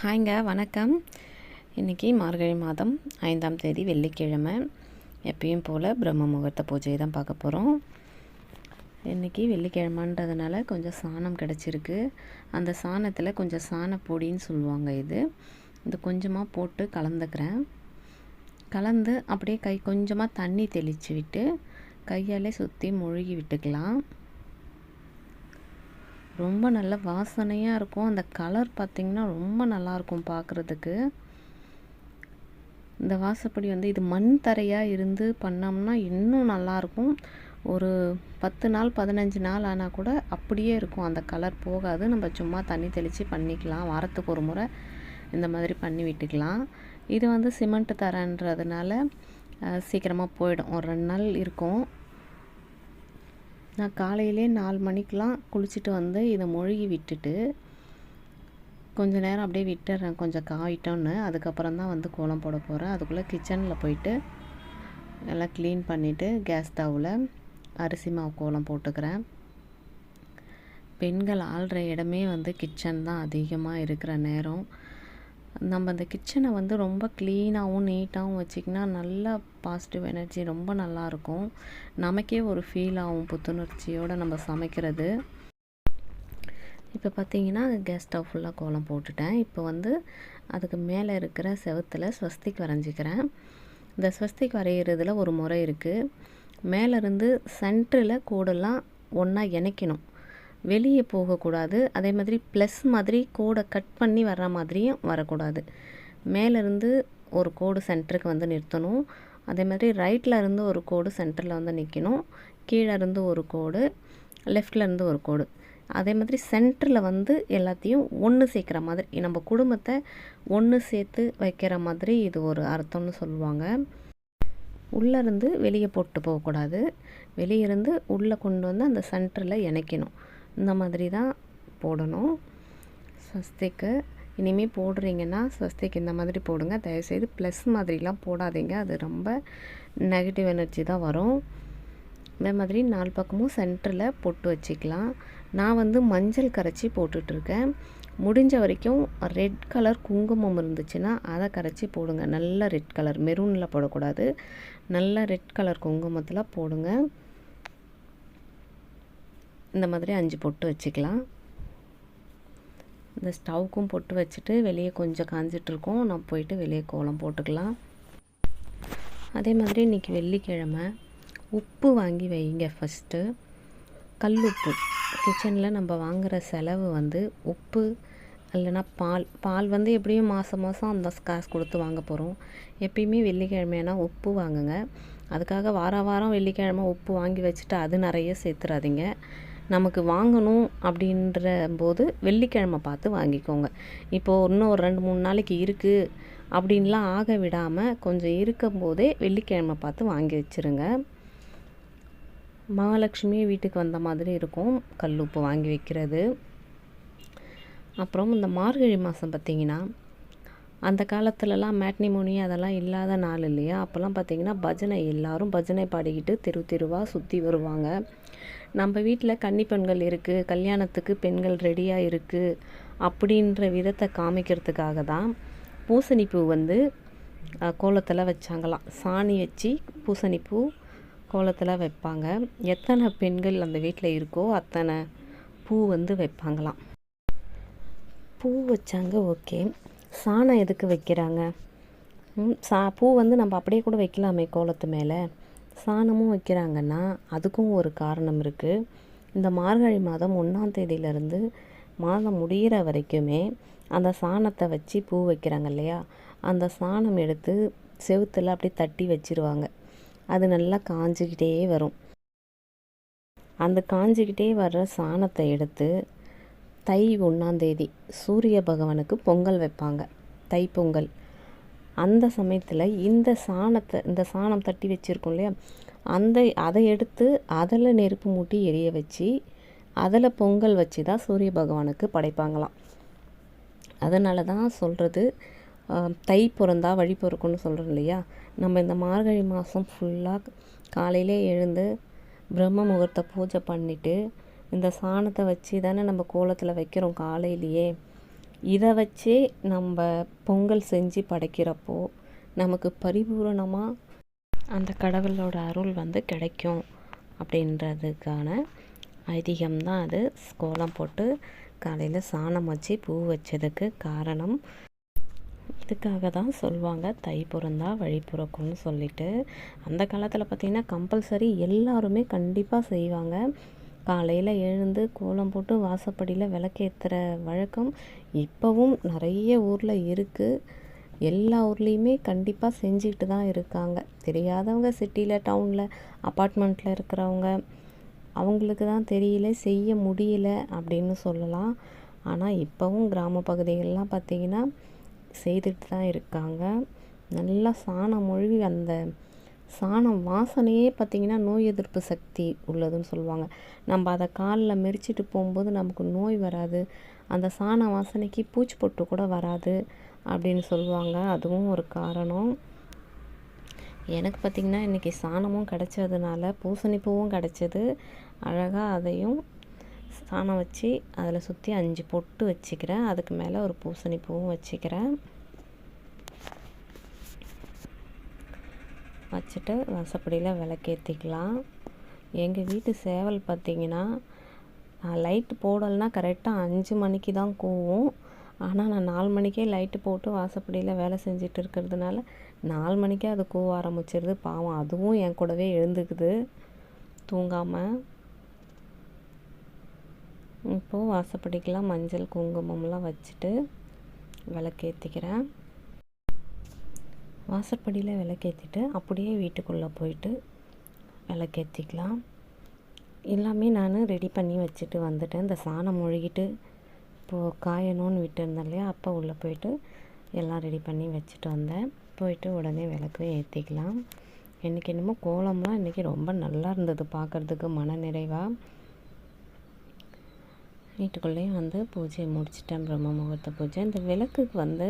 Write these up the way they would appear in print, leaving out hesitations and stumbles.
ஹாய்ங்க, வணக்கம். இன்றைக்கி மார்கழி மாதம் 5ஆம் தேதி வெள்ளிக்கிழமை. எப்பயும் போல் பிரம்ம முகூர்த்த பூஜையை தான் பார்க்க போகிறோம். இன்றைக்கி வெள்ளிக்கிழமைன்றதுனால கொஞ்சம் சாணம் கிடச்சிருக்கு. அந்த சாணத்தில் கொஞ்சம் சாணப்பொடின்னு சொல்லுவாங்க. இது கொஞ்சமாக போட்டு கலந்துக்கிறேன். கலந்து அப்படியே கொஞ்சமாக தண்ணி தெளித்து விட்டு கையாலே சுற்றி முழுகி விட்டுக்கலாம். ரொம்ப நல்ல வாசனையாக இருக்கும். அந்த கலர் பார்த்திங்கன்னா ரொம்ப நல்லாயிருக்கும் பார்க்குறதுக்கு. இந்த வாசப்படி இது மண் தரையாக இருந்து பண்ணோம்னா இன்னும் நல்லாயிருக்கும். ஒரு 10 நாள் 15 நாள் ஆனால் கூட அப்படியே இருக்கும், அந்த கலர் போகாது. நம்ம சும்மா தண்ணி தெளித்து பண்ணிக்கலாம். வாரத்துக்கு ஒரு முறை இந்த மாதிரி பண்ணி விட்டுக்கலாம். இது சிமெண்ட் தரன்றதுனால சீக்கிரமாக போயிடும். ஒரு 2 நாள் இருக்கும். நான் காலையிலே 4 மணிக்கெலாம் குளிச்சுட்டு இதை மொழுகி விட்டுட்டு கொஞ்சம் நேரம் அப்படியே விட்டுறேன், கொஞ்சம் காயிட்டோன்னு. அதுக்கப்புறம் தான் கோலம் போட போகிறேன். அதுக்குள்ளே கிச்சனில் போயிட்டு எல்லாம் க்ளீன் பண்ணிவிட்டு கேஸ் ஸ்டவ்வில் அரிசி மாவு கோலம் போட்டுக்கிறேன். பெண்கள் ஆள்ற இடமே கிச்சன் தான் அதிகமாக இருக்கிற நேரம். நம்ம அந்த கிச்சனை ரொம்ப க்ளீனாகவும் நீட்டாகவும் வச்சிக்கினா நல்லா பாசிட்டிவ் எனர்ஜி ரொம்ப நல்லாயிருக்கும். நமக்கே ஒரு ஃபீல் ஆகும், புத்துணர்ச்சியோடு நம்ம சமைக்கிறது. இப்போ பார்த்திங்கன்னா கேஸ் ஸ்டவ் ஃபுல்லாக கோலம் போட்டுட்டேன். இப்போ அதுக்கு மேலே இருக்கிற செவுத்தில் ஸ்வஸ்திக் வரைஞ்சிக்கிறேன். இந்த ஸ்வஸ்திக் வரைகிறதுல ஒரு முறை இருக்குது. மேலேருந்து சென்டரில் கோடெல்லாம் ஒன்றா இணைக்கணும், வெளியே போகக்கூடாது. அதே மாதிரி ப்ளஸ் மாதிரி கோடை கட் பண்ணி வர்ற மாதிரியும் வரக்கூடாது. மேலேருந்து ஒரு கோடு சென்டருக்கு நிறுத்தணும். அதே மாதிரி ரைட்டில் இருந்து ஒரு கோடு சென்டரில் நிற்கணும். கீழே இருந்து ஒரு கோடு, லெஃப்டில் இருந்து ஒரு கோடு. அதே மாதிரி சென்டரில் எல்லாத்தையும் ஒன்று சேர்க்குற மாதிரி, நம்ம குடும்பத்தை ஒன்று சேர்த்து வைக்கிற மாதிரி இது ஒரு அர்த்தம்னு சொல்லுவாங்க. உள்ளேருந்து வெளியே போட்டு போகக்கூடாது, வெளியே இருந்து உள்ளே கொண்டு அந்த சென்டரில் இணைக்கணும். இந்த மாதிரி தான் போடணும் ஸ்வஸ்திக்கு. இனிமேல் போடுறீங்கன்னா ஸ்வஸ்திக் இந்த மாதிரி போடுங்க. தயவுசெய்து ப்ளஸ் மாதிரிலாம் போடாதீங்க, அது ரொம்ப நெகட்டிவ் எனர்ஜி தான் வரும். இந்த மாதிரி 4 பக்கமும் சென்டரில் பொட்டு வச்சுக்கலாம். நான் மஞ்சள் கரைச்சி போட்டுட்ருக்கேன். முடிஞ்ச வரைக்கும் ரெட் கலர் குங்குமம் இருந்துச்சுன்னா அதை கரைச்சி போடுங்க. நல்ல ரெட் கலர், மெரூனில் போடக்கூடாது, நல்ல ரெட் கலர் குங்குமத்தில் போடுங்க. இந்த மாதிரி 5 பொட்டு வச்சுக்கலாம். இந்த ஸ்டவ்க்கும் பொட்டு வச்சுட்டு வெளியே கொஞ்சம் காஞ்சிட்ருக்கோம். நான் போயிட்டு வெளியே கோலம் போட்டுக்கலாம். அதே மாதிரி இன்றைக்கி வெள்ளிக்கிழமை. உப்பு வாங்கி வைங்க ஃபஸ்ட்டு. கல் உப்பு. கிச்சனில் நம்ம வாங்குகிற செலவு உப்பு இல்லைன்னா பால் எப்படியும் மாதம் அந்த காசு கொடுத்து வாங்க போகிறோம். எப்பயுமே வெள்ளிக்கிழமைனா உப்பு வாங்குங்க. அதுக்காக வாரம் வெள்ளிக்கிழமை உப்பு வாங்கி வச்சுட்டு அது நிறைய சேர்த்துறாதீங்க. நமக்கு வாங்கணும் அப்படின்ற போது வெள்ளிக்கிழமை பார்த்து வாங்கிக்கோங்க. இப்போது இன்னும் ஒரு 2-3 நாளைக்கு இருக்குது அப்படின்லாம் ஆக விடாமல் கொஞ்சம் இருக்கும்போதே வெள்ளிக்கிழமை பார்த்து வாங்கி வச்சுருங்க. மகாலட்சுமி வீட்டுக்கு வந்த மாதிரி இருக்கும் கல் உப்பு வாங்கி வைக்கிறது. அப்புறம் இந்த மார்கழி மாதம் பார்த்திங்கன்னா, அந்த காலத்துலலாம் மேட்னிமோனி அதெல்லாம் இல்லாத நாள் இல்லையா? அப்போல்லாம் பார்த்திங்கன்னா பஜனை, எல்லோரும் பஜனை பாடிக்கிட்டு தெருவாக சுற்றி வருவாங்க. நம்ம வீட்டில் கன்னி பெண்கள் இருக்குது, கல்யாணத்துக்கு பெண்கள் ரெடியாக இருக்குது அப்படின்ற விதத்தை காமிக்கிறதுக்காக தான் பூசணிப்பூ கோலத்தில் வச்சாங்களாம். சாணி வச்சு பூசணிப்பூ கோலத்தில் வைப்பாங்க. எத்தனை பெண்கள் அந்த வீட்டில் இருக்கோ அத்தனை பூ வைப்பாங்களாம். பூ வச்சாங்க, ஓகே. சாணம் எதுக்கு வைக்கிறாங்க? பூ நம்ம அப்படியே கூட வைக்கலாமே கோலத்து மேலே. சாணமும் வைக்கிறாங்கன்னா அதுக்கும் ஒரு காரணம் இருக்குது. இந்த மார்கழி மாதம் 1ஆம் தேதியிலேருந்து மாதம் முடிகிற வரைக்குமே அந்த சாணத்தை வச்சு பூ வைக்கிறாங்க இல்லையா? அந்த சாணம் எடுத்து செவுத்தில் அப்படி தட்டி வச்சிருவாங்க. அது நல்லா காஞ்சிக்கிட்டே வரும். அந்த காஞ்சிக்கிட்டே வர்ற சாணத்தை எடுத்து தை 1ஆம் தேதி சூரிய பகவானுக்கு பொங்கல் வைப்பாங்க, தைப்பொங்கல். அந்த சமயத்தில் இந்த சாணம் தட்டி வச்சுருக்கோம் இல்லையா, அதை எடுத்து அதில் நெருப்பு மூட்டி எரிய வச்சு அதில் பொங்கல் வச்சு தான் சூரிய பகவானுக்கு படைப்பாங்களாம். அதனால தான் சொல்கிறது, தை பிறந்தா வழி பிறக்கும்னு சொல்கிறோம் இல்லையா? நம்ம இந்த மார்கழி மாதம் ஃபுல்லாக காலையிலே எழுந்து பிரம்ம முகூர்த்த பூஜை பண்ணிவிட்டு இந்த சாணத்தை வச்சு தானே நம்ம கோலத்தில் வைக்கிறோம் காலையிலேயே. இதை வச்சே நம்ம பொங்கல் செஞ்சு படைக்கிறப்போ நமக்கு பரிபூரணமாக அந்த கடவுளோட அருள் வந்து கிடைக்கும் அப்படின்றதுக்கான ஐதீகம்தான் அது. கோலம் போட்டு காலையில் சாணம் வச்சு பூ வச்சதுக்கு காரணம். இதுக்காக தான் சொல்லுவாங்க தை பிறந்தா வழி பிறக்கும்னு சொல்லிட்டு. அந்த காலத்தில் பார்த்திங்கன்னா கம்பல்சரி எல்லாருமே கண்டிப்பாக செய்வாங்க. காலையில் எழுந்து கோலம் போட்டு வாசப்படியில் விளக்கேற்றுற வழக்கம் இப்போவும் நிறைய ஊரில் இருக்குது. எல்லா ஊர்லேயுமே கண்டிப்பாக செஞ்சுக்கிட்டு தான் இருக்காங்க. தெரியாதவங்க சிட்டியில், டவுனில், அப்பார்ட்மெண்ட்டில் இருக்கிறவங்க அவங்களுக்கு தான் தெரியல, செய்ய முடியல அப்படின்னு சொல்லலாம். ஆனால் இப்போவும் கிராம பகுதிகளெலாம் பார்த்திங்கன்னா செய்துட்டு தான் இருக்காங்க. நல்லா சாணம் மொழுகி அந்த சாணம் வாசனையே பார்த்திங்கன்னா நோய் எதிர்ப்பு சக்தி உள்ளதுன்னு சொல்லுவாங்க. நம்ம அதை காலில் மெரிச்சிட்டு போகும்போது நமக்கு நோய் வராது, அந்த சாண வாசனைக்கு பூச்சி பொட்டு கூட வராது அப்படின்னு சொல்லுவாங்க. அதுவும் ஒரு காரணம். எனக்கு பார்த்திங்கன்னா இன்றைக்கி சாணமும் கிடச்சதுனால பூசணி பூவும் கிடச்சிது. அழகாக அதையும் சாணம் வச்சு அதில் சுற்றி 5 பொட்டு வச்சுக்கிறேன். அதுக்கு மேலே ஒரு பூசணி பூவும் வச்சுக்கிறேன். வச்சுட்டு வாசப்படியில் விளக்கேற்றிக்கலாம். எங்கள் வீட்டு சேவல் பார்த்திங்கன்னா லைட்டு போடலைன்னா கரெக்டாக 5 மணிக்கு தான் கூவும். ஆனால் நான் 4 மணிக்கே லைட்டு போட்டு வாசப்படியில் வேலை செஞ்சுட்டு இருக்கிறதுனால 4 மணிக்கே அது கூவ ஆரம்பிச்சிருது. பாவம் அதுவும் என் கூடவே எழுந்துக்குது தூங்காமல். இப்போது வாசப்படிக்கெலாம் மஞ்சள் குங்குமம்லாம் வச்சுட்டு விளக்கேற்றிக்கிறேன். வாசப்படியில் விளக்கேற்றிட்டு அப்படியே வீட்டுக்குள்ளே போயிட்டு விளக்கேற்றிக்கலாம். எல்லாமே நான் ரெடி பண்ணி வச்சுட்டு வந்துட்டேன். இந்த சாணம் மொழுகிட்டு இப்போது காயணும்னு விட்டுருந்தேன் இல்லையா, அப்போ உள்ளே போயிட்டு எல்லாம் ரெடி பண்ணி வச்சுட்டு வந்தேன். போயிட்டு உடனே விளக்கு ஏற்றிக்கலாம். இன்றைக்கி என்னமோ கோலம்லாம் இன்றைக்கி ரொம்ப நல்லா இருந்தது பார்க்குறதுக்கு, மன நிறைவாக. வீட்டுக்குள்ளேயும் வந்து பூஜையை முடிச்சிட்டேன், பிரம்ம முகூர்த்த பூஜை. இந்த விளக்குக்கு வந்து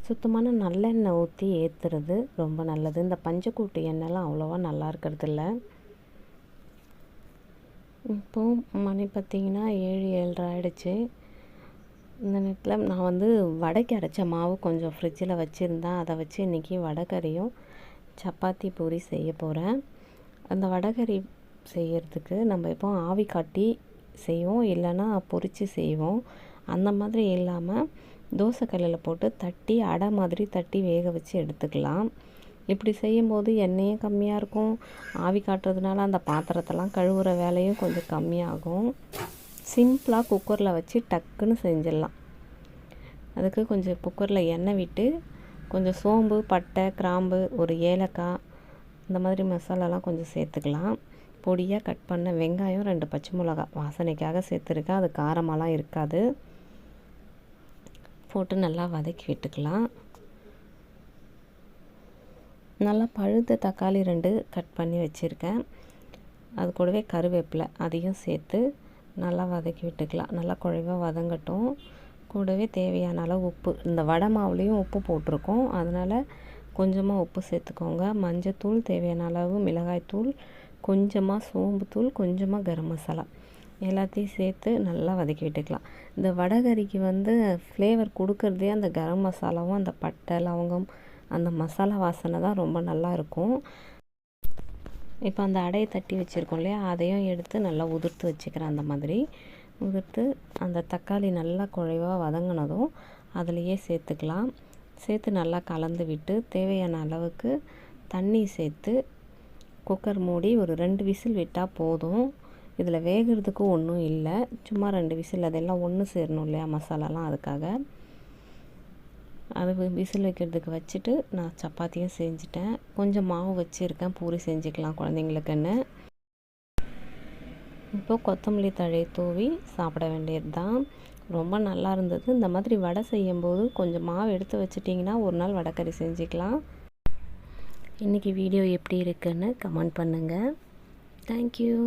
சுத்தமான நல்லெண்ணெய் ஊற்றி ஏற்றுறது ரொம்ப நல்லது. இந்த பஞ்சக்கூட்டு எண்ணெய்லாம் அவ்வளோவா நல்லா இருக்கிறது இல்லை. இப்போது மணி பார்த்திங்கன்னா 7, 7:30 ஆகிடுச்சு. இந்த நேரத்தில் நான் வந்து வடைக்கு அரைச்ச மாவு கொஞ்சம் ஃப்ரிட்ஜில் வச்சுருந்தேன். அதை வச்சு இன்றைக்கி வடைக்கறியும் சப்பாத்தி பூரி செய்ய போகிறேன். அந்த வடைக்கறி செய்கிறதுக்கு நம்ம இப்போ ஆவி காட்டி செய்வோம், இல்லைன்னா பொரித்து செய்வோம். அந்த மாதிரி இல்லாமல் தோசைக்கல்லில் போட்டு தட்டி அடை மாதிரி தட்டி வேக வச்சு எடுத்துக்கலாம். இப்படி செய்யும்போது எண்ணெயும் கம்மியாக இருக்கும், ஆவி காட்டுறதுனால அந்த பாத்திரத்தெல்லாம் கழுவுற வேலையும் கொஞ்சம் கம்மியாகும். சிம்பிளாக குக்கரில் வச்சு டக்குன்னு செஞ்சிடலாம். அதுக்கு கொஞ்சம் குக்கரில் எண்ணெய் விட்டு கொஞ்சம் சோம்பு, பட்டை, கிராம்பு, ஒரு ஏலக்காய், இந்த மாதிரி மசாலாலாம் கொஞ்சம் சேர்த்துக்கலாம். பொடியாக கட் பண்ண வெங்காயம், 2 பச்சை மிளகாய் வாசனைக்காக சேர்த்துருக்கேன், அது காரமாலாம் இருக்காது. போட்டு நல்லா வதக்கி விட்டுக்கலாம். நல்லா பழுத்த தக்காளி 2 கட் பண்ணி வச்சுருக்கேன். அது கூடவே கருவேப்பிலை அதையும் சேர்த்து நல்லா வதக்கி விட்டுக்கலாம். நல்லா குழைவாக வதங்கட்டும். கூடவே தேவையான அளவு உப்பு, இந்த வடை மாவுலேயும் உப்பு போட்டிருக்கோம், அதனால் கொஞ்சமாக உப்பு சேர்த்துக்கோங்க. மஞ்சத்தூள் தேவையான அளவு, மிளகாய்த்தூள், கொஞ்சமாக சோம்புத்தூள், கொஞ்சமாக கரம் மசாலா எல்லாத்தையும் சேர்த்து நல்லா வதக்கி விட்டுக்கலாம். இந்த வடைகறிக்கு வந்து ஃப்ளேவர் கொடுக்குறதே அந்த கரம் மசாலாவும் அந்த பட்டை, லவங்கம், அந்த மசாலா வாசனை தான் ரொம்ப நல்லா இருக்கும். இப்போ அந்த அடையை தட்டி வச்சுருக்கோம் இல்லையா, அதையும் எடுத்து நல்லா உதிர்த்து வச்சுக்கிறேன். அந்த மாதிரி உதிர்த்து அந்த தக்காளி நல்லா குழைவாக வதங்கினதும் அதுலேயே சேர்த்துக்கலாம். சேர்த்து நல்லா கலந்து விட்டு தேவையான அளவுக்கு தண்ணி சேர்த்து குக்கர் மூடி ஒரு 2 விசில் விட்டால் போதும். இதில் வேகிறதுக்கு ஒன்றும் இல்லை, சும்மா 2 விசில். அதெல்லாம் ஒன்று சேரணும் இல்லையா மசாலாலாம், அதுக்காக. அது விசில் வைக்கிறதுக்கு வச்சுட்டு நான் சப்பாத்தியும் செஞ்சுட்டேன். கொஞ்சம் மாவு வச்சுருக்கேன், பூரி செஞ்சுக்கலாம் குழந்தைங்களுக்குன்னு. இப்போது கொத்தமல்லி தழையை தூவி சாப்பிட வேண்டியது தான். ரொம்ப நல்லா இருந்தது. இந்த மாதிரி வடை செய்யும்போது கொஞ்சம் மாவு எடுத்து வச்சிட்டிங்கன்னா ஒரு நாள் வடைக்கறி செஞ்சுக்கலாம். இன்றைக்கி வீடியோ எப்படி இருக்குன்னு கமெண்ட் பண்ணுங்கள். தேங்க்யூ.